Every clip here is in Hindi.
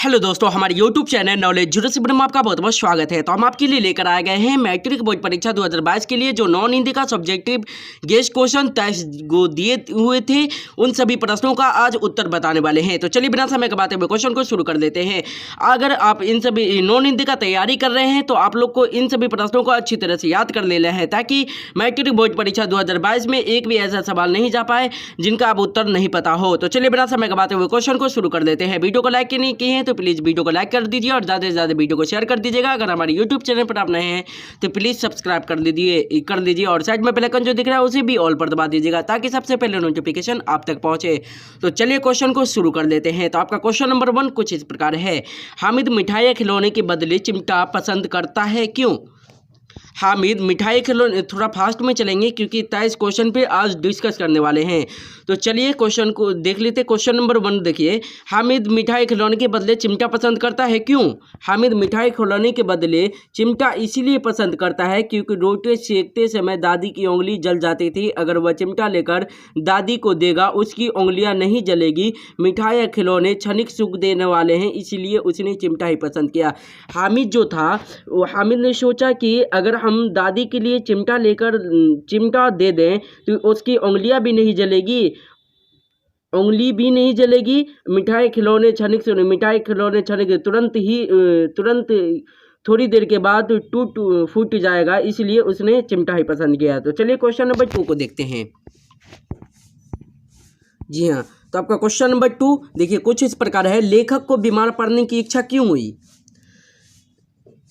हेलो दोस्तों, हमारे YouTube चैनल नॉलेज जीरो से में आपका बहुत बहुत स्वागत है। तो हम आपके लिए लेकर आए गए हैं मैट्रिक बोर्ड परीक्षा 2022 के लिए जो नॉन हिंदी का सब्जेक्टिव गेस्ट क्वेश्चन तय दिए हुए थे, उन सभी प्रश्नों का आज उत्तर बताने वाले हैं। तो चलिए बिना समय गवाते हुए क्वेश्चन को शुरू कर देते हैं। अगर आप इन सभी नॉन हिंदी का तैयारी कर रहे हैं तो आप लोग को इन सभी प्रश्नों को अच्छी तरह से याद कर लेना है, ताकि मैट्रिक बोर्ड परीक्षा 2022 में एक भी ऐसा सवाल नहीं जा पाए जिनका आप उत्तर नहीं पता हो। तो चलिए बिना समय गवाते हुए क्वेश्चन को शुरू कर देते हैं। वीडियो को लाइक नहीं किए हैं तो प्लीज़ वीडियो को लाइक कर दीजिए और ज़्यादा से ज़्यादा वीडियो को शेयर कर दीजिएगा। अगर हमारे यूट्यूब चैनल पर आप नए हैं तो प्लीज़ सब्सक्राइब कर दीजिए और साइड में बेल आइकन जो दिख रहा है उसे भी ऑल पर दबा दीजिएगा, ताकि सबसे पहले नोटिफिकेशन आप तक पहुंचे। तो चलिए क्वेश्चन को शुरू कर देते हैं। तो आपका क्वेश्चन नंबर 1 कुछ इस प्रकार है। हामिद मिठाई खिलौने के बदले चिमटा पसंद करता है, क्यों? हामिद मिठाई खिलौने, थोड़ा फास्ट में चलेंगे क्योंकि तय इस क्वेश्चन पे आज डिस्कस करने वाले हैं। तो चलिए क्वेश्चन को देख लेते हैं। क्वेश्चन नंबर 1 देखिए, हामिद मिठाई खिलौने के बदले चिमटा पसंद करता है, क्यों? हामिद मिठाई खिलौने के बदले चिमटा इसीलिए पसंद करता है क्योंकि रोटी सेकते समय दादी की उंगली जल जाती थी। अगर वह चिमटा लेकर दादी को देगा उसकी उंगलियां नहीं जलेगी। मिठाई खिलौने क्षणिक सुख देने वाले हैं, इसीलिए उसने चिमटा ही पसंद किया। हामिद जो था, हामिद ने सोचा कि अगर हम दादी के लिए चिमटा दे दें तो उसकी उंगली भी नहीं जलेगी। मिठाई खिलौने क्षणिक तुरंत थोड़ी देर के बाद फूट जाएगा, इसलिए उसने चिमटा ही पसंद किया। तो चलिए क्वेश्चन नंबर 2 को देखते हैं। जी हाँ, तो आपका क्वेश्चन नंबर 2 देखिए कुछ इस प्रकार है। लेखक को बीमार पड़ने की इच्छा क्यों हुई?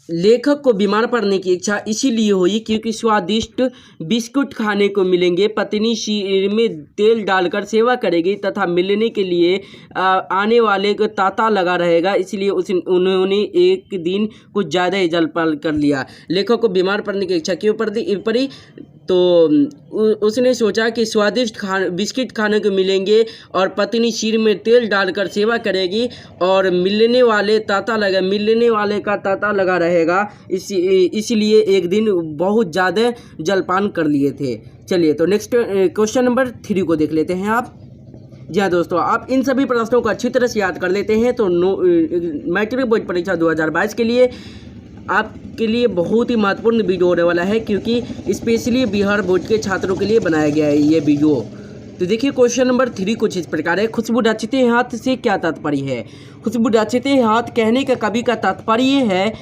लेखक को बीमार पड़ने की इच्छा इसीलिए हुई क्योंकि स्वादिष्ट बिस्कुट खाने को मिलेंगे, पत्नी सिर में तेल डालकर सेवा करेगी तथा मिलने के लिए आने वाले को तांता लगा रहेगा, इसलिए उन्होंने एक दिन कुछ ज़्यादा ही जलपान कर लिया। लेखक को बीमार पड़ने की इच्छा क्यों पड़ी? तो उसने सोचा कि स्वादिष्ट बिस्किट खाने को मिलेंगे और पत्नी सिर में तेल डालकर सेवा करेगी और मिलने वाले का तांता लगा रहेगा, इसलिए एक दिन बहुत ज़्यादा जलपान कर लिए थे। चलिए तो नेक्स्ट क्वेश्चन नंबर 3 को देख लेते हैं आप। जी हाँ दोस्तों, आप इन सभी प्रश्नों को अच्छी तरह से याद कर लेते हैं तो मैट्रिक बोर्ड परीक्षा 2022 के लिए आपके लिए बहुत ही महत्वपूर्ण वीडियो होने वाला है, क्योंकि स्पेशली बिहार बोर्ड के छात्रों के लिए बनाया गया है ये वीडियो। तो देखिए क्वेश्चन नंबर 3 कुछ इस प्रकार है। खुशबू रचते हाथ से क्या तात्पर्य है? खुशबू रचते हाथ कहने का कवि का तात्पर्य है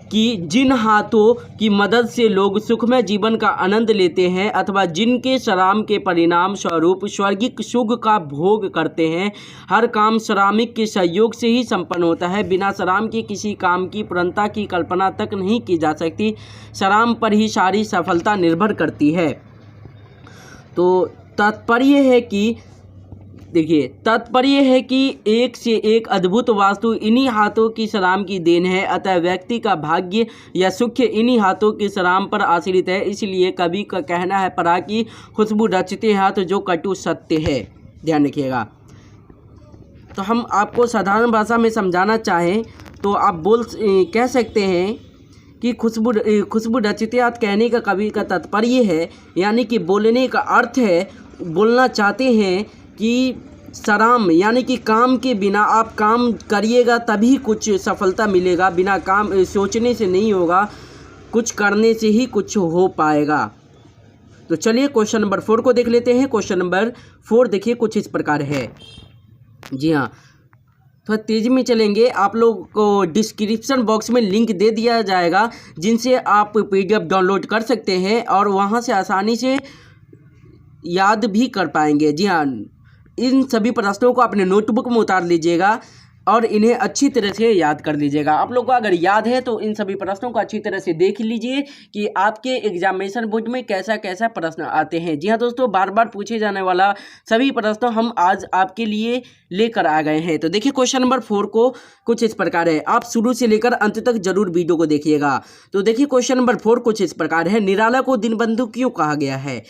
कि जिन हाथों की मदद से लोग सुखमय जीवन का आनंद लेते हैं अथवा जिनके श्रम के परिणाम स्वरूप स्वर्गिक सुख का भोग करते हैं। हर काम श्रमिक के सहयोग से ही संपन्न होता है। बिना श्रम के किसी काम की पूर्णता की कल्पना तक नहीं की जा सकती। श्रम पर ही सारी सफलता निर्भर करती है। तो तात्पर्य है कि एक से एक अद्भुत वास्तु इन्हीं हाथों की श्रम की देन है, अतः व्यक्ति का भाग्य या सुख इन्हीं हाथों के श्रम पर आश्रित है। इसलिए कवि का कहना है परा कि खुशबू रचते हाथ जो कटु सत्य है। ध्यान रखिएगा। तो हम आपको साधारण भाषा में समझाना चाहें तो आप कह सकते हैं कि खुशबू रचते हाथ कहने का कवि का तात्पर्य है, यानी कि बोलने का अर्थ है, बोलना चाहते हैं कि श्रम यानी कि काम के बिना आप काम करिएगा तभी कुछ सफलता मिलेगा। बिना काम सोचने से नहीं होगा, कुछ करने से ही कुछ हो पाएगा। तो चलिए क्वेश्चन नंबर 4 को देख लेते हैं। क्वेश्चन नंबर 4 देखिए कुछ इस प्रकार है। जी हाँ, थोड़ा तेज़ी में चलेंगे। आप लोग को डिस्क्रिप्शन बॉक्स में लिंक दे दिया जाएगा जिनसे आप PDF डाउनलोड कर सकते हैं और वहाँ से आसानी से याद भी कर पाएंगे। जी हाँ, इन सभी प्रश्नों को अपने नोटबुक में उतार लीजिएगा और इन्हें अच्छी तरह से याद कर लीजिएगा। आप लोग को अगर याद है तो इन सभी प्रश्नों को अच्छी तरह से देख लीजिए कि आपके एग्जामिनेशन बोर्ड में कैसा कैसा प्रश्न आते हैं। जी हाँ दोस्तों, बार बार पूछे जाने वाला सभी प्रश्न हम आज आपके लिए लेकर आ गए हैं। तो देखिए क्वेश्चन नंबर 4 को कुछ इस प्रकार है। आप शुरू से लेकर अंत तक जरूर वीडियो को देखिएगा। तो देखिए क्वेश्चन नंबर 4 कुछ इस प्रकार है। निराला को दीनबंधु क्यों कहा गया है?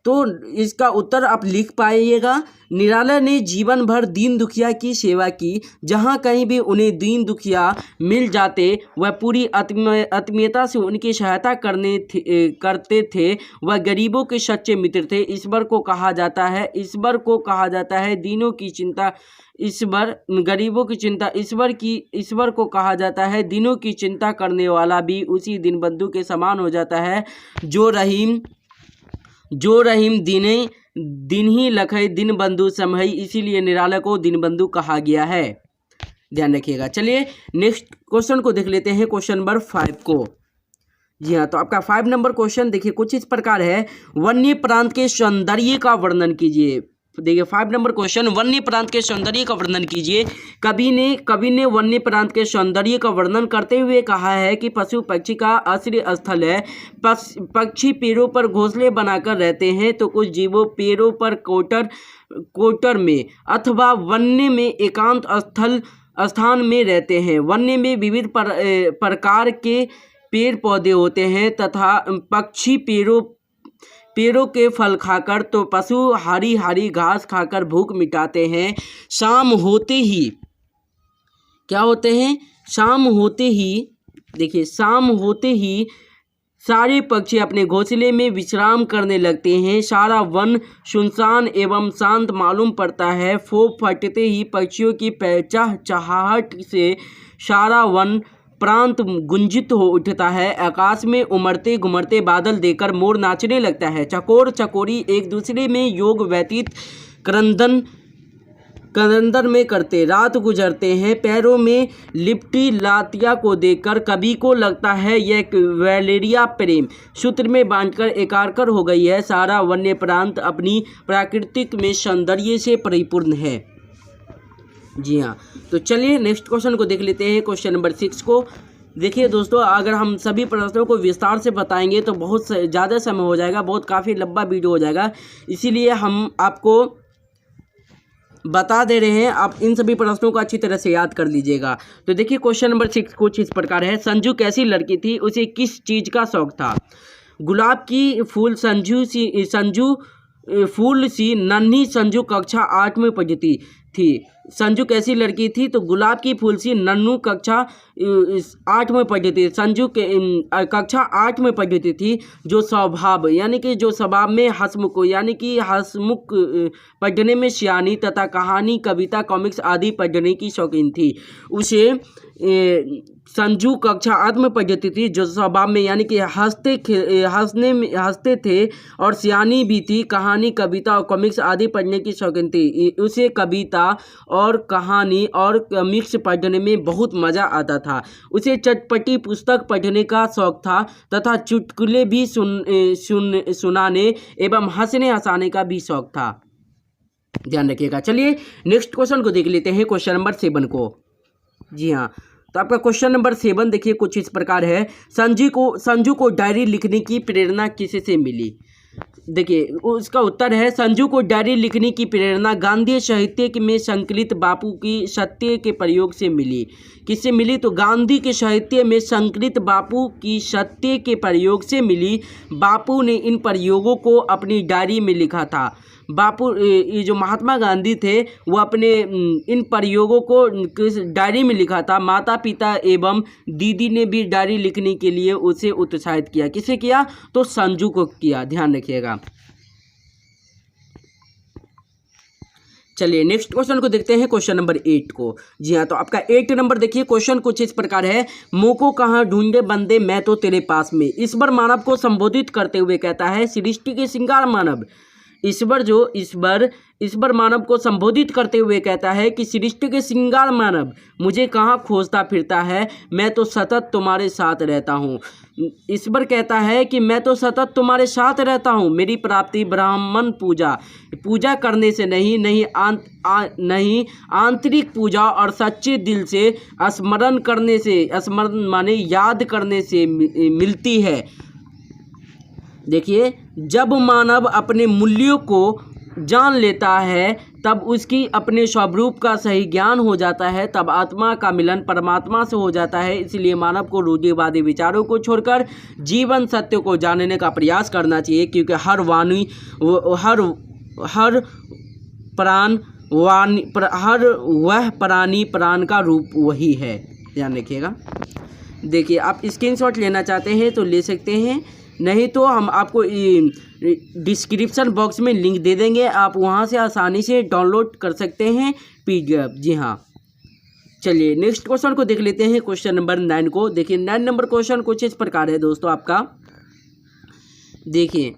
तो इसका उत्तर आप लिख पाइएगा। निराला ने जीवन भर दीन दुखिया की सेवा की। जहाँ कहीं भी उन्हें दीन दुखिया मिल जाते वह पूरी आत्मीयता से उनकी सहायता करते थे। वह गरीबों के सच्चे मित्र थे। ईश्वर को कहा जाता है दीनों की चिंता, गरीबों की चिंता ईश्वर को कहा जाता है। दिनों की चिंता करने वाला भी उसी दीनबंधु के समान हो जाता है। जो रहीम दिन ही लखई दिन बंधु समहई, इसीलिए निराला को दीनबंधु कहा गया है। ध्यान रखिएगा। चलिए नेक्स्ट क्वेश्चन को देख लेते हैं, क्वेश्चन नंबर 5 को। जी हाँ, तो आपका 5 नंबर क्वेश्चन देखिए कुछ इस प्रकार है। वन्य प्रांत के सौंदर्य का वर्णन कीजिए। देखिए 5 नंबर क्वेश्चन, वन्य प्रांत के सौंदर्य का वर्णन कीजिए। कवि ने वन्य प्रांत के सौंदर्य का वर्णन करते हुए कहा है कि पशु पक्षी का आश्रय स्थल है। पक्षी पेड़ों पर घोंसले बनाकर रहते हैं, तो कुछ जीवों पेड़ों पर कोटर में अथवा वन्य में एकांत स्थान में रहते हैं। वन्य में विविध प्रकार के पेड़ पौधे होते हैं तथा पक्षी पेड़ों के फल खाकर, तो पशु हरी हरी घास खाकर भूख मिटाते हैं। शाम होते ही क्या होते हैं? शाम होते ही सारे पक्षी अपने घोंसले में विश्राम करने लगते हैं। सारा वन सुनसान एवं शांत मालूम पड़ता है। फोप फटते ही पक्षियों की चहचहाहट से सारा वन प्रांत गुंजित हो उठता है। आकाश में उमड़ते घुमड़ते बादल देखकर मोर नाचने लगता है। चकोर चकोरी एक दूसरे में योग व्यतीत करंदन में करते रात गुजरते हैं। पैरों में लिपटी लातिया को देखकर कवि को लगता है यह वैलेरिया प्रेम सूत्र में बांधकर एकाकार हो गई है। सारा वन्य प्रांत अपनी प्राकृतिक में सौंदर्य से परिपूर्ण है। जी हाँ, तो चलिए नेक्स्ट क्वेश्चन को देख लेते हैं, क्वेश्चन नंबर 6 को। देखिए दोस्तों, अगर हम सभी प्रश्नों को विस्तार से बताएंगे तो बहुत ज़्यादा समय हो जाएगा, काफ़ी लंबा वीडियो हो जाएगा। इसीलिए हम आपको बता दे रहे हैं, आप इन सभी प्रश्नों को अच्छी तरह से याद कर लीजिएगा। तो देखिए क्वेश्चन नंबर 6 कुछ इस प्रकार है। संजू कैसी लड़की थी? उसे किस चीज़ का शौक था? गुलाब की फूल फूल सी नन्ही संजू कक्षा 8 में पढ़ती थी। संजू कैसी लड़की थी? तो गुलाब की फूल सी नन्नू कक्षा 8 में पढ़ती थी। संजू के कक्षा 8 में पढ़ती थी। जो स्वभाव यानी कि जो स्वभाव में हंसमुख पढ़ने में सियानी तथा कहानी कविता कॉमिक्स आदि पढ़ने की शौकीन थी। उसे संजू कक्षा 8 में पढ़ती थी। जो स्वभाव में यानी कि हंसते थे और सियानी भी थी। कहानी कविता और कॉमिक्स आदि पढ़ने की शौकीन थी। उसे कविता और कहानी और कॉमिक्स पढ़ने में बहुत मज़ा आता था। उसे चटपटी पुस्तक पढ़ने का शौक था तथा चुटकुले भी सुनाने एवं हंसाने का भी शौक था। ध्यान रखिएगा। चलिए नेक्स्ट क्वेश्चन को देख लेते हैं, क्वेश्चन नंबर 7 को। जी हाँ, तो आपका क्वेश्चन नंबर 7 देखिए कुछ इस प्रकार है। संजू को डायरी लिखने की प्रेरणा किसी से मिली? देखिए उसका उत्तर है, संजू को डायरी लिखने की प्रेरणा गांधी साहित्य में संकलित बापू की सत्य के प्रयोग से मिली। किससे मिली? तो गांधी के साहित्य में संकलित बापू की सत्य के प्रयोग से मिली। बापू ने इन प्रयोगों को अपनी डायरी में लिखा था। ये जो महात्मा गांधी थे वो अपने इन प्रयोगों को डायरी में लिखा था। माता पिता एवं दीदी ने भी डायरी लिखने के लिए उसे उत्साहित किया। किसे किया? तो संजू को किया। ध्यान रखिएगा। चलिए नेक्स्ट क्वेश्चन को देखते हैं, क्वेश्चन नंबर 8 को। जी हाँ, तो आपका 8 नंबर देखिए क्वेश्चन कुछ इस प्रकार है। मुँह को कहाँ ढूंढे बंदे, मैं तो तेरे पास में। ईश्वर मानव को संबोधित करते हुए कहता है, सृष्टि के श्रृंगार मानव। ईश्वर मानव को संबोधित करते हुए कहता है कि सृष्टि के श्रृंगार मानव, मुझे कहाँ खोजता फिरता है, मैं तो सतत तुम्हारे साथ रहता हूँ। ईश्वर कहता है कि मैं तो सतत तुम्हारे साथ रहता हूँ। मेरी प्राप्ति ब्राह्मण पूजा करने से नहीं आंतरिक पूजा और सच्चे दिल से स्मरण करने से, स्मरण माने याद करने से मिलती है। देखिए, जब मानव अपने मूल्यों को जान लेता है तब उसकी अपने स्वरूप का सही ज्ञान हो जाता है, तब आत्मा का मिलन परमात्मा से हो जाता है। इसलिए मानव को रूढ़िवादी विचारों को छोड़कर जीवन सत्य को जानने का प्रयास करना चाहिए, क्योंकि हर वह प्राणी प्राण का रूप वही है। ध्यान रखिएगा। देखिए, आप स्क्रीनशॉट लेना चाहते हैं तो ले सकते हैं, नहीं तो हम आपको डिस्क्रिप्शन बॉक्स में लिंक दे देंगे, आप वहां से आसानी से डाउनलोड कर सकते हैं PDF। जी हाँ, चलिए नेक्स्ट क्वेश्चन को देख लेते हैं, क्वेश्चन नंबर 9 को। देखिए 9 नंबर क्वेश्चन कुछ इस प्रकार है दोस्तों आपका। देखिए,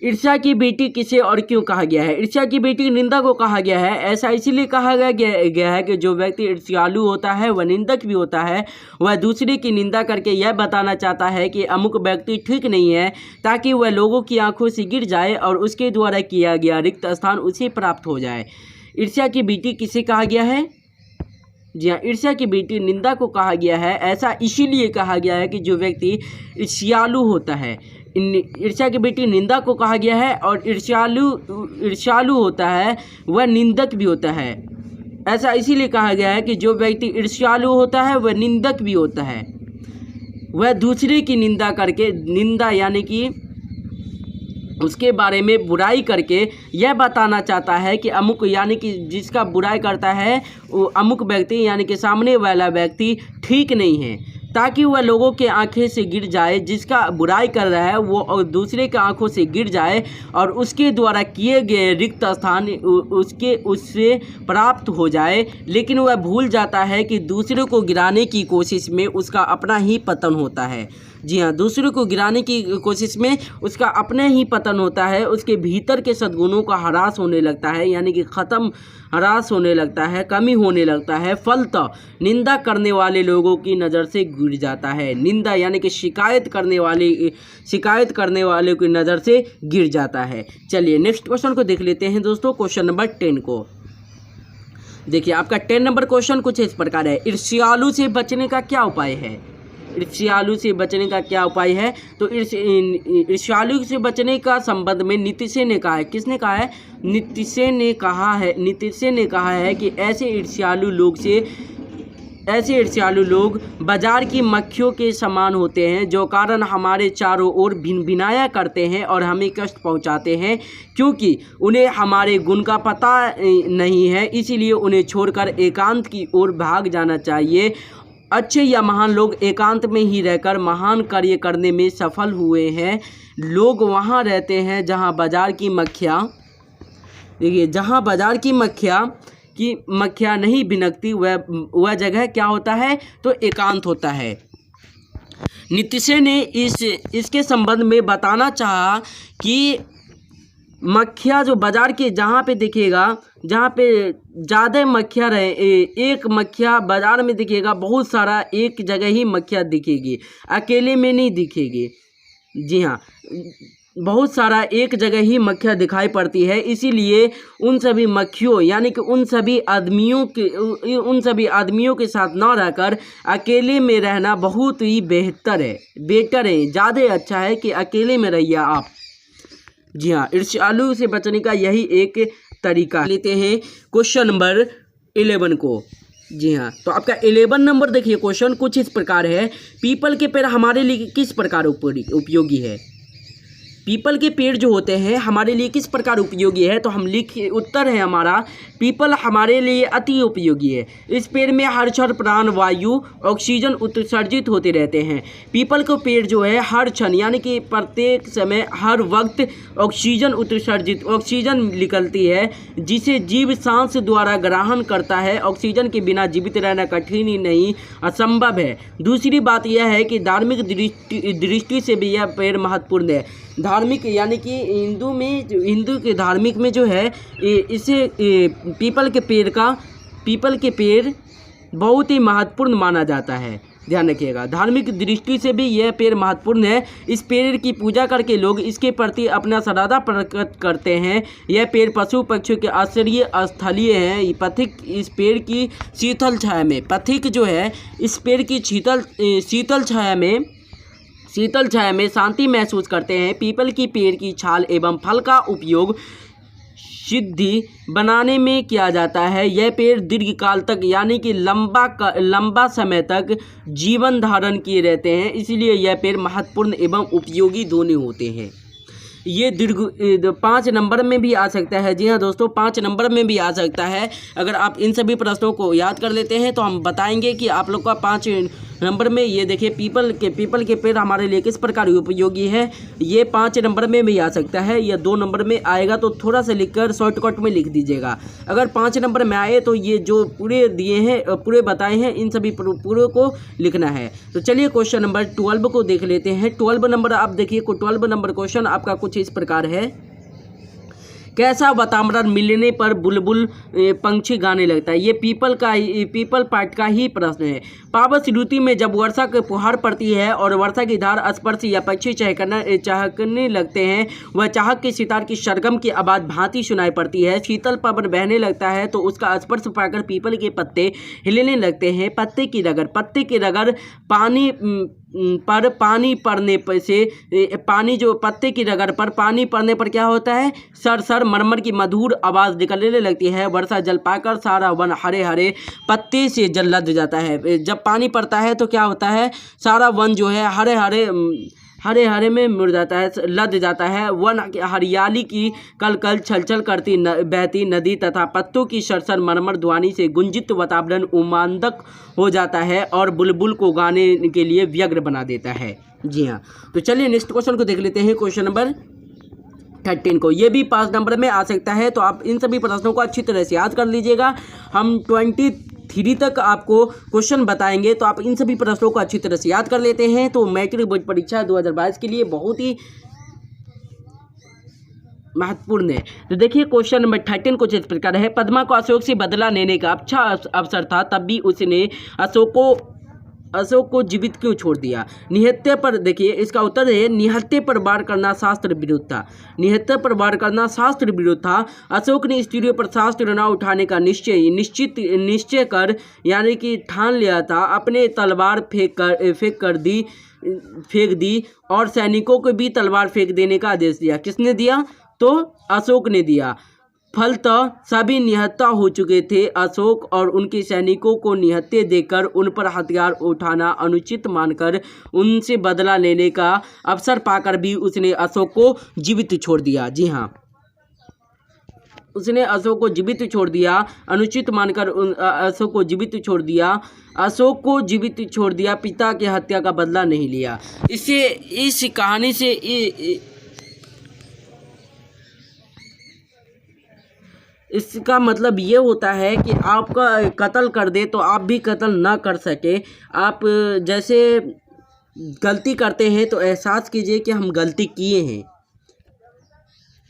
ईर्ष्या की बेटी किसे और क्यों कहा गया है? ईर्ष्या की बेटी निंदा को कहा गया है। ऐसा इसीलिए कहा गया है कि जो व्यक्ति ईर्ष्यालु होता है वह निंदक भी होता है। वह दूसरे की निंदा करके यह बताना चाहता है कि अमुक व्यक्ति ठीक नहीं है, ताकि वह लोगों की आंखों से गिर जाए और उसके द्वारा किया गया रिक्त स्थान उसे प्राप्त हो जाए। ईर्ष्या की बेटी किसे कहा गया है? जी हाँ, ईर्ष्या की बेटी निंदा को कहा गया है। ऐसा इसीलिए कहा गया है कि जो व्यक्ति ईर्ष्यालु होता है, ईर्ष्या की बेटी निंदा को कहा गया है, और ईर्ष्यालु होता है वह निंदक भी होता है। ऐसा इसीलिए कहा गया है कि जो व्यक्ति ईर्ष्यालु होता है वह निंदक भी होता है। वह दूसरे की निंदा करके, निंदा यानी कि उसके बारे में बुराई करके यह बताना चाहता है कि अमुक, यानी कि जिसका बुराई करता है वो अमुक व्यक्ति यानी कि सामने वाला व्यक्ति ठीक नहीं है, ताकि वह लोगों के आंखें से गिर जाए। जिसका बुराई कर रहा है वो और दूसरे के आंखों से गिर जाए और उसके द्वारा किए गए रिक्त स्थान उससे प्राप्त हो जाए। लेकिन वह भूल जाता है कि दूसरे को गिराने की कोशिश में उसका अपना ही पतन होता है। जी हाँ, दूसरे को गिराने की कोशिश में उसका अपने ही पतन होता है। उसके भीतर के सद्गुणों का ह्रास होने लगता है, यानी कि ह्रास होने लगता है, कमी होने लगता है। फलतः निंदा करने वाले लोगों की नज़र से गिर जाता है। निंदा यानी कि शिकायत करने वाले की नज़र से गिर जाता है। चलिए नेक्स्ट क्वेश्चन को देख लेते हैं दोस्तों, क्वेश्चन नंबर 10 को। देखिए, आपका 10 नंबर क्वेश्चन कुछ इस प्रकार है। ईर्ष्यालु से बचने का क्या उपाय है? ईर्ष्यालु से बचने का क्या उपाय है? तो ईर्ष्यालु से बचने का संबंध में नीतिशे ने कहा है। किसने कहा है? नीतिशे ने कहा है कि ऐसे ईर्ष्यालु लोग बाजार की मक्खियों के समान होते हैं, जो कारण हमारे चारों ओर भिनभिनाया करते हैं और हमें कष्ट पहुंचाते हैं, क्योंकि उन्हें हमारे गुण का पता नहीं है। इसीलिए उन्हें छोड़कर एकांत की ओर भाग जाना चाहिए। अच्छे या महान लोग एकांत में ही रहकर महान कार्य करने में सफल हुए हैं। लोग वहाँ रहते हैं जहाँ बाजार की मक्खियाँ, देखिए, जहाँ बाजार की मक्खियाँ नहीं भिनकती, वह जगह क्या होता है? तो एकांत होता है। नीतिशे ने इसके संबंध में बताना चाहा कि मक्खियाँ जो बाजार के जहाँ पे दिखेगा, जहाँ पे ज़्यादा मक्खियाँ रहे, एक मक्खिया बाजार में दिखेगा, बहुत सारा एक जगह ही मक्खियाँ दिखेगी, अकेले में नहीं दिखेगी। जी हाँ, बहुत सारा एक जगह ही मक्खियाँ दिखाई पड़ती है। इसीलिए उन सभी मक्खियों यानी कि उन सभी आदमियों के साथ ना रहकर अकेले में रहना बहुत ही बेहतर है, ज़्यादा अच्छा है कि अकेले में रहिए आप। जी हाँ, ईर्ष्यालु से बचने का यही एक तरीका। लेते हैं क्वेश्चन नंबर 11 को। जी हाँ, तो आपका 11 नंबर देखिए, क्वेश्चन कुछ इस प्रकार है। पीपल के पेड़ हमारे लिए किस प्रकार उपयोगी है? पीपल के पेड़ जो होते हैं हमारे लिए किस प्रकार उपयोगी है? तो हम उत्तर है हमारा, पीपल हमारे लिए अति उपयोगी है। इस पेड़ में हर क्षण प्राण वायु ऑक्सीजन उत्सर्जित होते रहते हैं। पीपल का पेड़ जो है हर क्षण यानी कि प्रत्येक समय हर वक्त ऑक्सीजन निकलती है, जिसे जीव सांस द्वारा ग्रहण करता है। ऑक्सीजन के बिना जीवित रहना कठिन ही नहीं, असंभव है। दूसरी बात यह है कि धार्मिक दृष्टि से भी यह पेड़ महत्वपूर्ण है। धार्मिक यानी कि हिंदू के धार्मिक में जो है इसे पीपल के पेड़ बहुत ही महत्वपूर्ण माना जाता है। ध्यान रखिएगा, धार्मिक दृष्टि से भी यह पेड़ महत्वपूर्ण है। इस पेड़ की पूजा करके लोग इसके प्रति अपना श्रद्धा प्रकट करते हैं। यह पेड़ पशु पक्षियों के आश्रय स्थलीय है। पथिक इस पेड़ की शीतल छाया में, पथिक जो है इस पेड़ की शीतल छाया में शांति महसूस करते हैं। पीपल की पेड़ की छाल एवं फल का उपयोग सिद्धि बनाने में किया जाता है। यह पेड़ दीर्घकाल तक यानी कि लंबा समय तक जीवन धारण किए रहते हैं, इसलिए यह पेड़ महत्वपूर्ण एवं उपयोगी दोनों होते हैं। ये 5 नंबर में भी आ सकता है। जी हाँ दोस्तों, 5 नंबर में भी आ सकता है। अगर आप इन सभी प्रश्नों को याद कर लेते हैं तो हम बताएंगे कि आप लोग का 5 नंबर में ये देखिए पीपल के पेड़ हमारे लिए किस प्रकार उपयोगी है, ये 5 नंबर में भी आ सकता है। या 2 नंबर में आएगा तो थोड़ा सा लिखकर शॉर्टकट में लिख दीजिएगा। अगर 5 नंबर में आए तो ये जो पूरे दिए हैं, पूरे बताए हैं, इन सभी पूरे को लिखना है। तो चलिए क्वेश्चन नंबर 12 को देख लेते हैं। 12 नंबर आप देखिए, 12 नंबर क्वेश्चन आपका कुछ इस प्रकार है। कैसा वातावरण मिलने पर बुलबुल पंछी गाने लगता है? ये पीपल पार्ट का ही प्रश्न है। पावस ऋतु में जब वर्षा की फुहार पड़ती है और वर्षा की धार स्पर्श या पक्षी चहकने लगते हैं, वह चाहक के सितार की सरगम की आवाज़ भांति सुनाई पड़ती है। शीतल पवन बहने लगता है तो उसका स्पर्श पाकर पीपल के पत्ते हिलने लगते हैं। पत्ते की रगड़ पानी पड़ने पर से पानी जो पत्ते की रगड़ पर पानी पड़ने पर क्या होता है? सर मरमर की मधुर आवाज़ निकलने लगती है। वर्षा जल पाकर सारा वन हरे हरे पत्ते से लद जाता है। जब पानी पड़ता है तो क्या होता है? सारा वन जो है हरे हरे में मुड़ जाता है, लद जाता है। वन हरियाली की कल छलछल करती बहती नदी तथा पत्तों की सरसर मरमर ध्वनि से गुंजित वातावरण उमांदक हो जाता है और बुलबुल को गाने के लिए व्यग्र बना देता है। जी हाँ, तो चलिए नेक्स्ट क्वेश्चन को देख लेते हैं। क्वेश्चन नंबर 13 को, ये भी 5 नंबर में आ सकता है। तो आप इन सभी प्रश्नों को अच्छी तरह से याद कर लीजिएगा। हम 23 तक आपको क्वेश्चन बताएंगे, तो आप इन सभी प्रश्नों को अच्छी तरह से याद कर लेते हैं। तो मैट्रिक बोर्ड परीक्षा 2022 के लिए बहुत ही महत्वपूर्ण है। तो देखिए क्वेश्चन नंबर 13 कुछ इस प्रकार है। पद्मा को अशोक से बदला लेने का अच्छा अवसर था, तब भी उसने अशोक को जीवित क्यों छोड़ दिया? निहत्थे पर, देखिए इसका उत्तर है निहत्थे पर वार करना शास्त्र विरुद्ध था। निहत्थे पर वार करना शास्त्र विरुद्ध था। अशोक ने स्त्रियों पर शास्त्र न उठाने का निश्चय कर यानी कि ठान लिया था। अपने तलवार फेंक दी और सैनिकों को भी तलवार फेंक देने का आदेश दिया। किसने दिया? तो अशोक ने दिया। फलतः सभी निहत्था हो चुके थे। अशोक और उनके सैनिकों को निहत्थे देकर उन पर हथियार उठाना अनुचित मानकर उनसे बदला लेने का अवसर पाकर भी उसने अशोक को जीवित छोड़ दिया। जी हाँ, उसने अशोक को जीवित छोड़ दिया, अनुचित मानकर अशोक को जीवित छोड़ दिया। अशोक को जीवित छोड़ दिया, पिता की हत्या का बदला नहीं लिया। इस कहानी से इसका मतलब ये होता है कि आपका कत्ल कर दे तो आप भी कत्ल ना कर सके। आप जैसे गलती करते हैं तो एहसास कीजिए कि हम गलती किए हैं।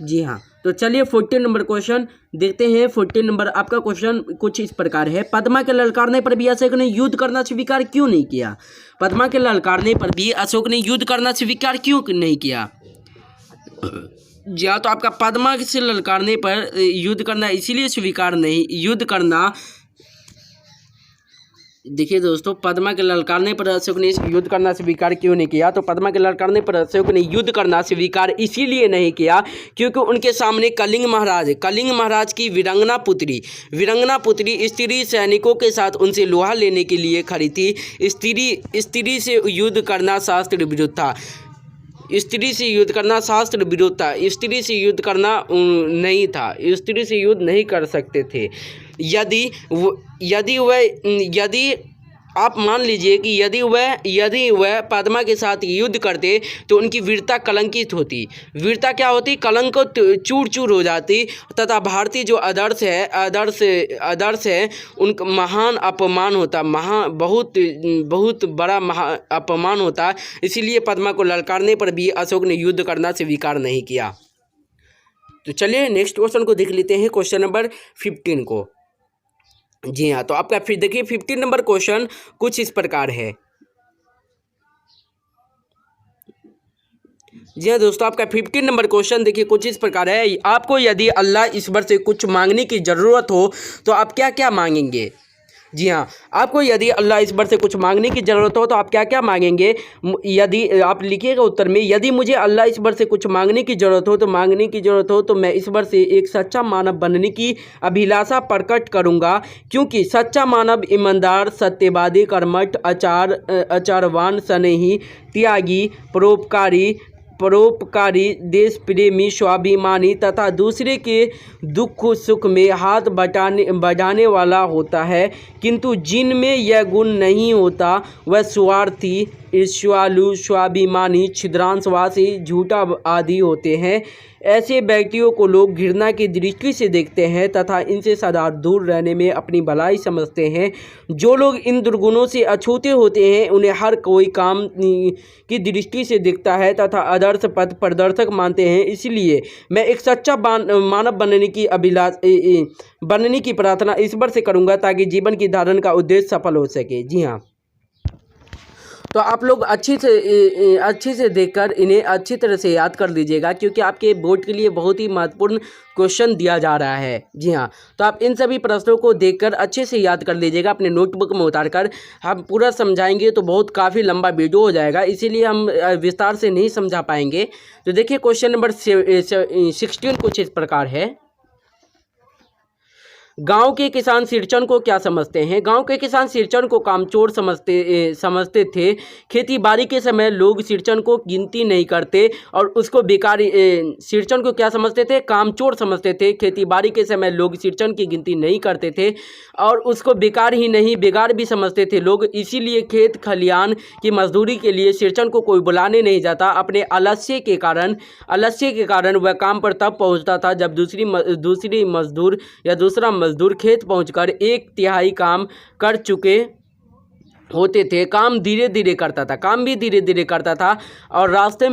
जी हाँ, तो चलिए 14 नंबर क्वेश्चन देखते हैं। 14 नंबर आपका क्वेश्चन कुछ इस प्रकार है। पद्मा के ललकारने पर भी अशोक ने युद्ध करना स्वीकार क्यों नहीं किया? पद्मा के ललकारने पर भी अशोक ने युद्ध करना स्वीकार क्यों नहीं किया? या तो आपका पद्मा से ललकारने पर युद्ध करना इसीलिए स्वीकार नहीं, युद्ध करना, देखिए दोस्तों, पद्मा के ललकारने पर अशोक ने युद्ध करना स्वीकार क्यों नहीं किया? तो पद्मा के ललकारने पर अशोक ने युद्ध करना स्वीकार इसीलिए नहीं किया क्योंकि उनके सामने कलिंग महाराज की वीरांगना पुत्री स्त्री सैनिकों के साथ उनसे लोहा लेने के लिए खड़ी थी। स्त्री से युद्ध करना शास्त्र विरुद्ध था। स्त्री से युद्ध करना शास्त्र विरुद्ध था। स्त्री से युद्ध करना नहीं था, स्त्री से युद्ध नहीं कर सकते थे। यदि आप मान लीजिए कि यदि वह पद्मा के साथ युद्ध करते तो उनकी वीरता कलंकित होती। वीरता क्या होती? कलंक चूर चूर हो जाती तथा भारतीय जो आदर्श है उनका महान अपमान होता, बहुत बड़ा अपमान होता। इसीलिए पद्मा को ललकारने पर भी अशोक ने युद्ध करना स्वीकार नहीं किया। तो चलिए नेक्स्ट क्वेश्चन को देख लेते हैं, क्वेश्चन नंबर 15 को। जी हाँ, तो आपका फिर देखिए 15 नंबर क्वेश्चन कुछ इस प्रकार है। जी हाँ दोस्तों, आपका 15 नंबर क्वेश्चन देखिए कुछ इस प्रकार है। आपको यदि अल्लाह ईश्वर से कुछ मांगने की ज़रूरत हो तो आप क्या क्या मांगेंगे? जी हाँ, आपको यदि अल्लाह इस बर से कुछ मांगने की ज़रूरत हो तो आप क्या क्या मांगेंगे? यदि आप लिखिएगा उत्तर में, यदि मुझे अल्लाह इस बर से कुछ मांगने की ज़रूरत हो तो मैं इस बर से एक सच्चा मानव बनने की अभिलाषा प्रकट करूँगा, क्योंकि सच्चा मानव ईमानदार, सत्यवादी, कर्मठ, आचारवान, स्नेही, त्यागी, परोपकारी, देश प्रेमी, स्वाभिमानी तथा दूसरे के दुख सुख में हाथ बटाने वाला होता है। किंतु जिनमें यह गुण नहीं होता वह स्वार्थी, ईर्ष्यालु, स्वाभिमानी, छिद्रांशवासी, झूठा आदि होते हैं। ऐसे व्यक्तियों को लोग घृणा की दृष्टि से देखते हैं तथा इनसे सदा दूर रहने में अपनी भलाई समझते हैं। जो लोग इन दुर्गुणों से अछूते होते हैं उन्हें हर कोई काम की दृष्टि से देखता है तथा आदर्श पथ प्रदर्शक मानते हैं। इसलिए मैं एक सच्चा मानव बनने की प्रार्थना ईश्वर से करूंगा ताकि जीवन की धारण का उद्देश्य सफल हो सके। जी हाँ, तो आप लोग अच्छे से देखकर इन्हें अच्छी तरह से याद कर लीजिएगा, क्योंकि आपके बोर्ड के लिए बहुत ही महत्वपूर्ण क्वेश्चन दिया जा रहा है। जी हाँ, तो आप इन सभी प्रश्नों को देखकर अच्छे से याद कर लीजिएगा, अपने नोटबुक में उतारकर। हम पूरा समझाएंगे तो बहुत काफ़ी लंबा वीडियो हो जाएगा, इसीलिए हम विस्तार से नहीं समझा पाएंगे। तो देखिए क्वेश्चन नंबर 16 कुछ इस प्रकार है। गांव के किसान सिरचन को क्या समझते हैं? गांव के किसान सिरचन को कामचोर समझते थे। खेती बाड़ी के समय लोग सिरचन को गिनती नहीं करते और उसको बेकारी सिरचन को क्या समझते थे? कामचोर समझते थे। खेती बाड़ी के समय लोग सिरचन की गिनती नहीं करते थे और उसको बेकार ही नहीं बेगार भी समझते थे लोग। इसीलिए खेत खलियान की मजदूरी के लिए सिरचन को कोई बुलाने नहीं जाता। अपने आलस्य के कारण वह काम पर तब पहुंचता था जब दूसरी मजदूर या दूसरा मजदूर खेत पहुंचकर 1/3 काम कर चुके होते थे। काम भी धीरे धीरे करता था और रास्ते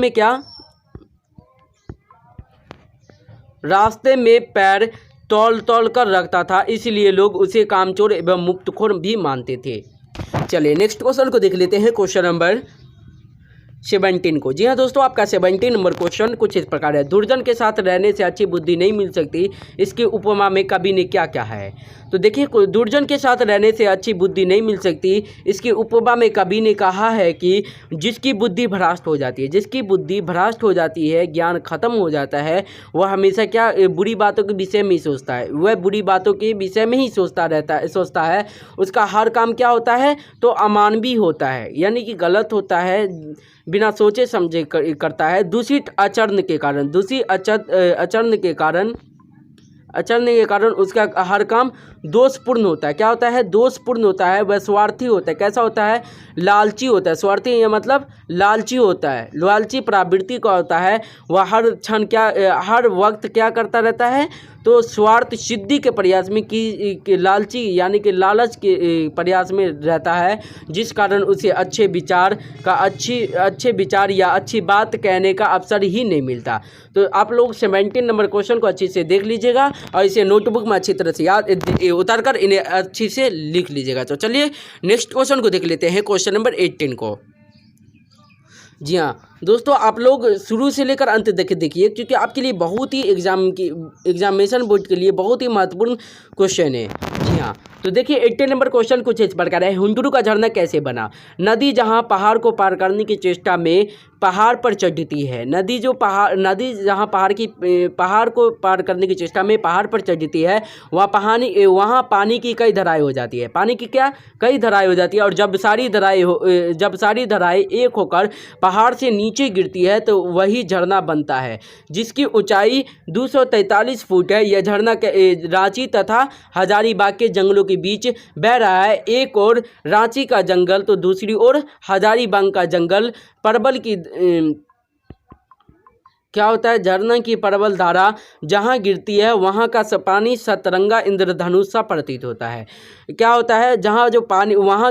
में पैर तौल कर रखता था, इसलिए लोग उसे कामचोर एवं मुक्तखोर भी मानते थे। चलिए नेक्स्ट क्वेश्चन को देख लेते हैं, क्वेश्चन नंबर 17 को। जी हाँ दोस्तों, आपका 17 नंबर क्वेश्चन कुछ इस प्रकार है। दुर्जन के साथ रहने से अच्छी बुद्धि नहीं मिल सकती, इसकी उपमा में कवि ने क्या क्या है? तो देखिए, दुर्जन के साथ रहने से अच्छी बुद्धि नहीं मिल सकती, इसकी उपमा में कवि ने कहा है कि जिसकी बुद्धि भ्रष्ट हो जाती है, ज्ञान खत्म हो जाता है, वह हमेशा क्या बुरी बातों के विषय में ही सोचता है। वह बुरी बातों के विषय में ही सोचता है। उसका हर काम क्या होता है? तो अमानवीय होता है, यानी कि गलत होता है, बिना सोचे समझे करता है। दूषित आचरण के कारण उसका हर काम दोषपूर्ण होता है। क्या होता है? दोषपूर्ण होता है। वह स्वार्थी होता है। कैसा होता है? लालची होता है। स्वार्थी ये मतलब लालची होता है, लालची प्रवृत्ति का होता है। वह हर वक्त क्या करता रहता है? तो स्वार्थ सिद्धि के प्रयास में लालची यानी कि लालच के प्रयास में रहता है, जिस कारण उसे अच्छे विचार या अच्छी बात कहने का अवसर ही नहीं मिलता। तो आप लोग 17 नंबर क्वेश्चन को अच्छे से देख लीजिएगा और इसे नोटबुक में अच्छी तरह से उतार कर इन्हें अच्छी से लिख लीजिएगा। तो चलिए नेक्स्ट क्वेश्चन को देख लेते हैं, क्वेश्चन नंबर 18 को। जी हाँ दोस्तों, आप लोग शुरू से लेकर अंत तक देखिए, क्योंकि आपके लिए बहुत ही एग्जामिनेशन बोर्ड के लिए बहुत ही महत्वपूर्ण क्वेश्चन है। जी हाँ, तो देखिए 18 नंबर क्वेश्चन कुछ इस प्रकार है। हुंडरू का झरना कैसे बना? नदी जहाँ पहाड़ को पार करने की चेष्टा में पहाड़ पर चढ़ती है। नदी जहाँ पहाड़ को पार करने की चेष्टा में पहाड़ पर चढ़ती है, वहाँ पानी की कई धाराएं हो जाती है। पानी की क्या? कई धाराएं हो जाती है। और जब सारी धाराएं एक होकर पहाड़ से नीचे गिरती है तो वही झरना बनता है, जिसकी ऊंचाई 243 फुट है। यह झरना रांची तथा हजारीबाग के जंगलों के बीच बह रहा है। एक ओर रांची का जंगल तो दूसरी ओर हजारीबाग का जंगल। परबल की क्या होता है? झरना की प्रबल धारा जहाँ गिरती है वहाँ का पानी सतरंगा इंद्रधनुष सा प्रतीत होता है। क्या होता है? वहाँ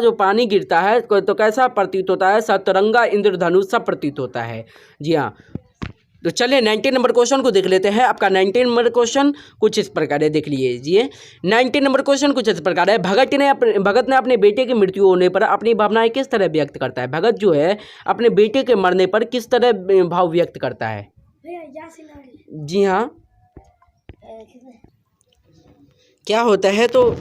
जो पानी गिरता है तो कैसा प्रतीत होता है? सतरंगा इंद्रधनुष सा प्रतीत होता है। जी हाँ, तो चलिए 19 नंबर क्वेश्चन को देख लेते हैं। आपका 19 नंबर क्वेश्चन कुछ इस प्रकार है, देख लीजिए। 19 नंबर क्वेश्चन कुछ इस प्रकार है। भगत ने अपने बेटे की मृत्यु होने पर अपनी भावनाएं किस तरह व्यक्त करता है? भगत जो है अपने बेटे के मरने पर किस तरह भाव व्यक्त करता है? जी हाँ, क्या होता है? तो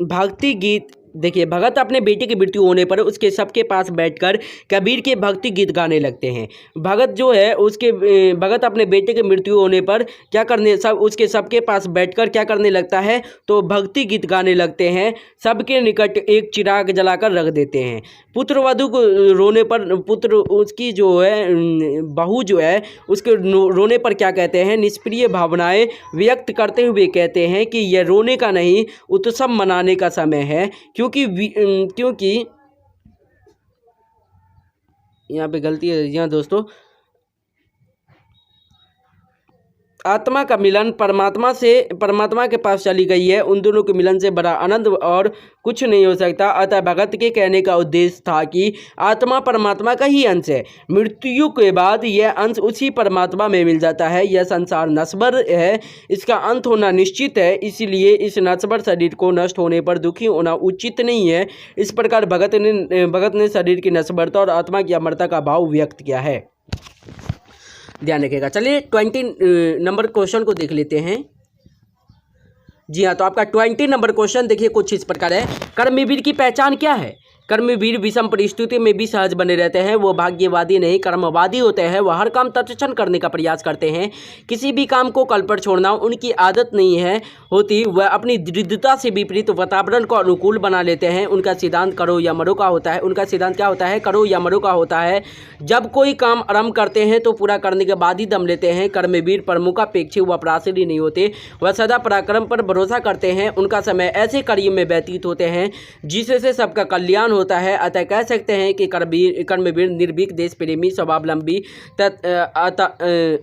भक्ति गीत देखिए, भगत अपने बेटे की मृत्यु होने पर उसके सबके पास बैठकर कबीर के भक्ति गीत गाने लगते हैं। भगत जो है भगत अपने बेटे की मृत्यु होने पर क्या करने उसके सबके पास बैठकर क्या करने लगता है, तो भक्ति गीत गाने लगते हैं। सबके निकट एक चिराग जलाकर रख देते हैं। पुत्रवधु को रोने पर उसकी जो है बहू जो है उसके रोने पर क्या कहते हैं, निष्प्रिय भावनाएं व्यक्त करते हुए कहते हैं कि यह रोने का नहीं, उत्सव मनाने का समय है। क्योंकि यहाँ पे गलती है यहाँ दोस्तों, आत्मा का मिलन परमात्मा के पास चली गई है। उन दोनों के मिलन से बड़ा आनंद और कुछ नहीं हो सकता। अतः भगत के कहने का उद्देश्य था कि आत्मा परमात्मा का ही अंश है। मृत्यु के बाद यह अंश उसी परमात्मा में मिल जाता है। यह संसार नश्वर है, इसका अंत होना निश्चित है, इसलिए इस नश्वर शरीर को नष्ट होने पर दुखी होना उचित नहीं है। इस प्रकार भगत ने शरीर की नश्वरता और आत्मा की अमरता का भाव व्यक्त किया है। ध्यान रखिएगा। चलिए 20 नंबर क्वेश्चन को देख लेते हैं। जी हाँ, तो आपका 20 नंबर क्वेश्चन देखिए कुछ इस प्रकार है। कर्मवीर की पहचान क्या है? कर्मवीर विषम परिस्थिति में भी सहज बने रहते हैं। वो भाग्यवादी नहीं कर्मवादी होते हैं। वह हर काम तत्क्षण करने का प्रयास करते हैं। किसी भी काम को कल पर छोड़ना उनकी आदत नहीं होती। वह अपनी दृढ़ता से विपरीत वातावरण को अनुकूल बना लेते हैं। उनका सिद्धांत करो या मरो का होता है। उनका सिद्धांत क्या होता है? करो या मरो का होता है। जब कोई काम आरंभ करते हैं तो पूरा करने के बाद ही दम लेते हैं। कर्मवीर प्रमुखापेक्षी व पराश्रयी नहीं होते। वह सदा पराक्रम पर भरोसा करते हैं। उनका समय ऐसे कार्य में व्यतीत होते हैं जिससे सबका कल्याण होता है। अतः कह सकते हैं कि कर्मवीर निर्भीक, देश प्रेमी, स्वावलंबी,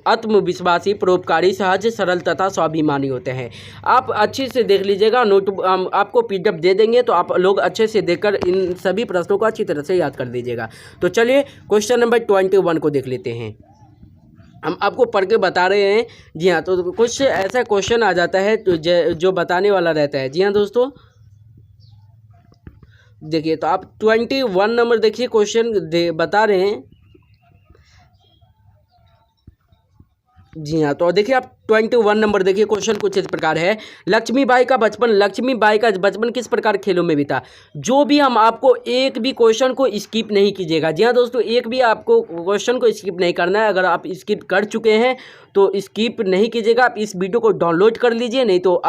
आत्मविश्वासी, परोपकारी, सहज, सरल तथा स्वाभिमानी होते हैं। आप अच्छे से देख लीजिएगा। नोट आपको पीडीएफ दे देंगे तो आप लोग अच्छे से देखकर इन सभी प्रश्नों को अच्छी तरह से याद कर लीजिएगा। तो चलिए क्वेश्चन नंबर 21 को देख लेते हैं। हम आपको पढ़ के बता रहे हैं। जी हाँ, तो कुछ ऐसा क्वेश्चन आ जाता है तो जो बताने वाला रहता है। जी हाँ दोस्तों, देखिए तो आप 21 नंबर देखिए क्वेश्चन बता रहे हैं। जी हाँ, तो देखिए आप 21 नंबर देखिए क्वेश्चन कुछ इस प्रकार है। लक्ष्मीबाई का बचपन किस प्रकार खेलों में बीता? जो भी हम आपको एक भी क्वेश्चन को स्किप नहीं कीजिएगा। जी हाँ दोस्तों, एक भी आपको क्वेश्चन को स्किप नहीं करना है। अगर आप स्किप कर चुके हैं तो स्किप नहीं कीजिएगा। आप इस वीडियो को डाउनलोड कर लीजिए, नहीं तो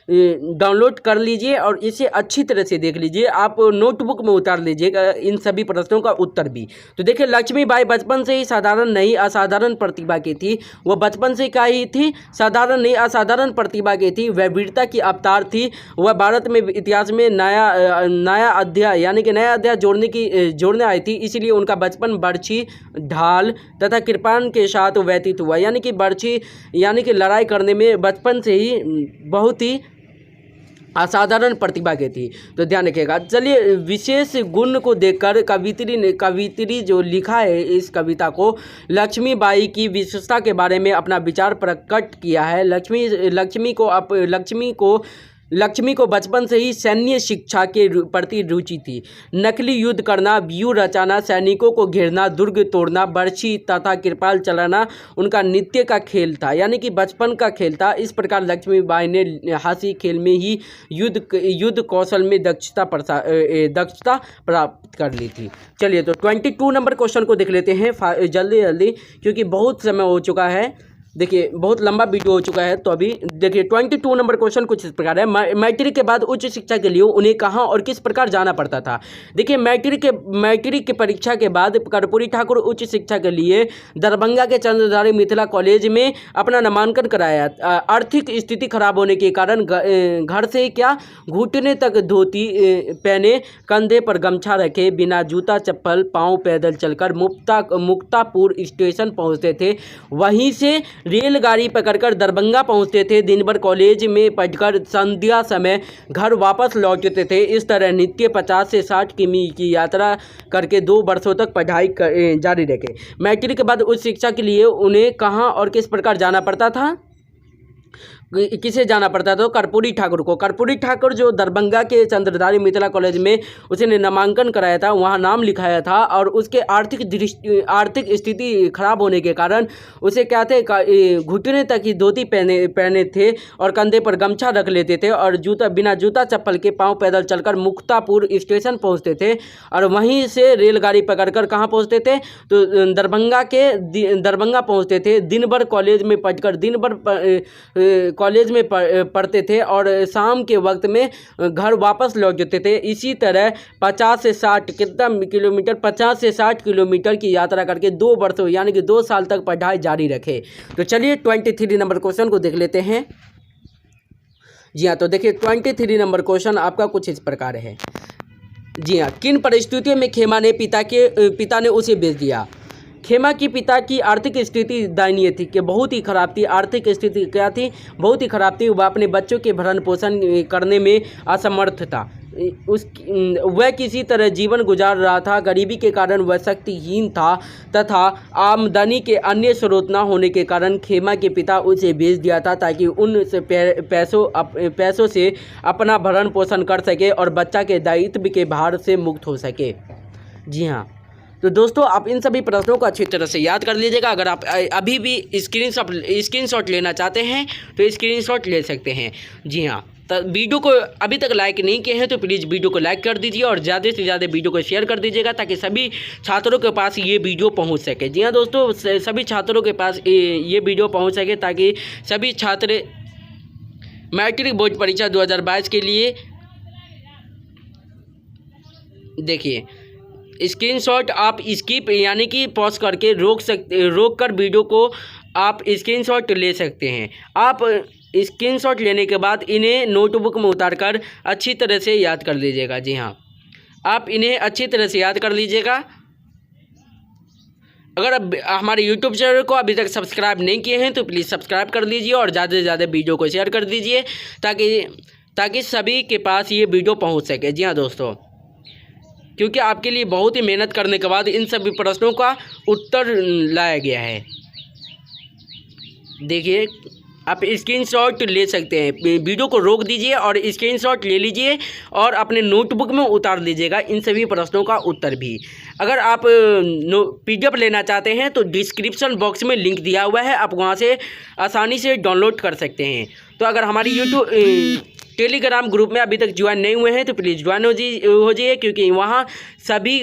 डाउनलोड कर लीजिए और इसे अच्छी तरह से देख लीजिए। आप नोटबुक में उतार लीजिएगा इन सभी प्रश्नों का उत्तर भी। तो देखिए, लक्ष्मीबाई बचपन से ही साधारण नहीं असाधारण प्रतिभा की थी। वह बचपन से क्या ही थी? साधारण नहीं असाधारण प्रतिभा की थी। वह वीरता की अवतार थी। वह भारत में इतिहास में नया अध्याय यानी कि नया अध्याय जोड़ने आई थी। इसलिए उनका बचपन बर्छी, ढाल तथा कृपाण के साथ व्यतीत हुआ। यानी कि बर्छी यानी कि लड़ाई करने में बचपन से ही बहुत ही असाधारण प्रतिभा की थी। तो ध्यान रखिएगा। चलिए विशेष गुण को देखकर कवित्री जो लिखा है इस कविता को, लक्ष्मीबाई की विशेषता के बारे में अपना विचार प्रकट किया है। लक्ष्मी को बचपन से ही सैन्य शिक्षा के प्रति रुचि थी। नकली युद्ध करना, व्यूह रचाना, सैनिकों को घेरना, दुर्ग तोड़ना, बर्छी तथा कृपाल चलाना उनका नित्य का खेल था, यानी कि बचपन का खेल था। इस प्रकार लक्ष्मीबाई ने हंसी खेल में ही युद्ध कौशल में दक्षता प्राप्त कर ली थी। चलिए तो 22 नंबर क्वेश्चन को देख लेते हैं जल्दी जल्दी, क्योंकि बहुत समय हो चुका है। देखिए बहुत लंबा वीडियो हो चुका है। तो अभी देखिए 22 नंबर क्वेश्चन कुछ इस प्रकार है। मैट्रिक के बाद उच्च शिक्षा के लिए उन्हें कहाँ और किस प्रकार जाना पड़ता था? देखिए मैट्रिक की परीक्षा के बाद कर्पूरी ठाकुर उच्च शिक्षा के लिए दरभंगा के चंद्रधारी मिथिला कॉलेज में अपना नामांकन कराया। आर्थिक स्थिति खराब होने के कारण घर से क्या घुटने तक धोती पहने, कंधे पर गमछा रखे, बिना जूता चप्पल पाँव पैदल चलकर मुक्तापुर स्टेशन पहुँचते थे। वहीं से रेलगाड़ी पकड़कर दरभंगा पहुंचते थे। दिन भर कॉलेज में पढ़कर संध्या समय घर वापस लौटते थे। इस तरह नित्य 50 से 60 किमी की यात्रा करके 2 वर्षों तक पढ़ाई जारी रखे। मैट्रिक के बाद उच्च शिक्षा के लिए उन्हें कहां और किस प्रकार जाना पड़ता था? किसे जाना पड़ता था? तो कर्पूरी ठाकुर को। कर्पूरी ठाकुर जो दरभंगा के चंद्रधारी मिथिला कॉलेज में उसने नामांकन कराया था, वहाँ नाम लिखाया था, और उसके आर्थिक स्थिति खराब होने के कारण उसे क्या थे, घुटने तक ही धोती पहने थे और कंधे पर गमछा रख लेते थे और बिना जूता चप्पल के पाँव पैदल चलकर मुक्तापुर स्टेशन पहुँचते थे और वहीं से रेलगाड़ी पकड़कर कहाँ पहुँचते थे? तो दरभंगा पहुँचते थे। दिन भर कॉलेज में पढ़कर कॉलेज में पढ़ते थे और शाम के वक्त में घर वापस लौट जाते थे। इसी तरह 50 से 60 किलोमीटर की यात्रा करके 2 वर्षों यानी कि 2 साल तक पढ़ाई जारी रखे। तो चलिए 23 नंबर क्वेश्चन को देख लेते हैं। जी हाँ, तो देखिए 23 नंबर क्वेश्चन आपका कुछ इस प्रकार है। जी हाँ, किन परिस्थितियों में खेमा ने पिता ने उसे बेच दिया? खेमा की पिता की आर्थिक स्थिति दयनीय थी, कि बहुत ही खराब थी। आर्थिक स्थिति क्या थी? बहुत ही खराब थी। वह अपने बच्चों के भरण पोषण करने में असमर्थ था। वह किसी तरह जीवन गुजार रहा था। गरीबी के कारण वह शक्तिहीन था तथा आमदनी के अन्य स्रोत न होने के कारण खेमा के पिता उसे बेच दिया था ताकि उन पैसों से अपना भरण पोषण कर सके और बच्चा के दायित्व के भार से मुक्त हो सके। जी हाँ, तो दोस्तों आप इन सभी प्रश्नों को अच्छी तरह से याद कर लीजिएगा। अगर आप अभी भी स्क्रीनशॉट लेना चाहते हैं तो स्क्रीनशॉट ले सकते हैं। जी हाँ, तो वीडियो को अभी तक लाइक नहीं किए हैं तो प्लीज़ वीडियो को लाइक कर दीजिए और ज़्यादा से ज़्यादा वीडियो को शेयर कर दीजिएगा ताकि सभी छात्रों के पास ये वीडियो पहुंच सके। जी हाँ दोस्तों, सभी छात्रों के पास ये वीडियो पहुंच सके ताकि सभी छात्र मैट्रिक बोर्ड परीक्षा 2022 के लिए देखिए स्क्रीनशॉट आप स्किप यानी कि पॉज करके रोक कर वीडियो को आप स्क्रीनशॉट ले सकते हैं। आप स्क्रीनशॉट लेने के बाद इन्हें नोटबुक में उतारकर अच्छी तरह से याद कर लीजिएगा। जी हाँ, आप इन्हें अच्छी तरह से याद कर लीजिएगा। अगर अब हमारे YouTube चैनल को अभी तक सब्सक्राइब नहीं किए हैं तो प्लीज़ सब्सक्राइब कर लीजिए और ज़्यादा से ज़्यादा वीडियो को शेयर कर दीजिए ताकि सभी के पास ये वीडियो पहुंच सके। जी हाँ दोस्तों, क्योंकि आपके लिए बहुत ही मेहनत करने के बाद इन सभी प्रश्नों का उत्तर लाया गया है। देखिए आप स्क्रीनशॉट ले सकते हैं। वीडियो को रोक दीजिए और स्क्रीनशॉट ले लीजिए और अपने नोटबुक में उतार लीजिएगा इन सभी प्रश्नों का उत्तर भी। अगर आप PDF लेना चाहते हैं तो डिस्क्रिप्शन बॉक्स में लिंक दिया हुआ है, आप वहां से आसानी से डाउनलोड कर सकते हैं। तो अगर हमारी टेलीग्राम ग्रुप में अभी तक ज्वाइन नहीं हुए हैं तो प्लीज़ ज्वाइन हो जाइए क्योंकि वहाँ सभी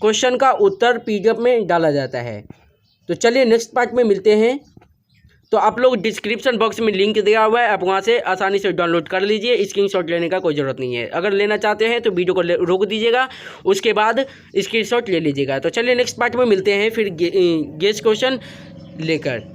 क्वेश्चन का उत्तर PDF में डाला जाता है। तो चलिए नेक्स्ट पार्ट में मिलते हैं। तो आप लोग डिस्क्रिप्शन बॉक्स में लिंक दिया हुआ है, आप वहाँ से आसानी से डाउनलोड कर लीजिए। स्क्रीनशॉट लेने का कोई ज़रूरत नहीं है। अगर लेना चाहते हैं तो वीडियो को रोक दीजिएगा, उसके बाद स्क्रीनशॉट ले लीजिएगा। तो चलिए नेक्स्ट पार्ट में मिलते हैं फिर गेस क्वेश्चन लेकर।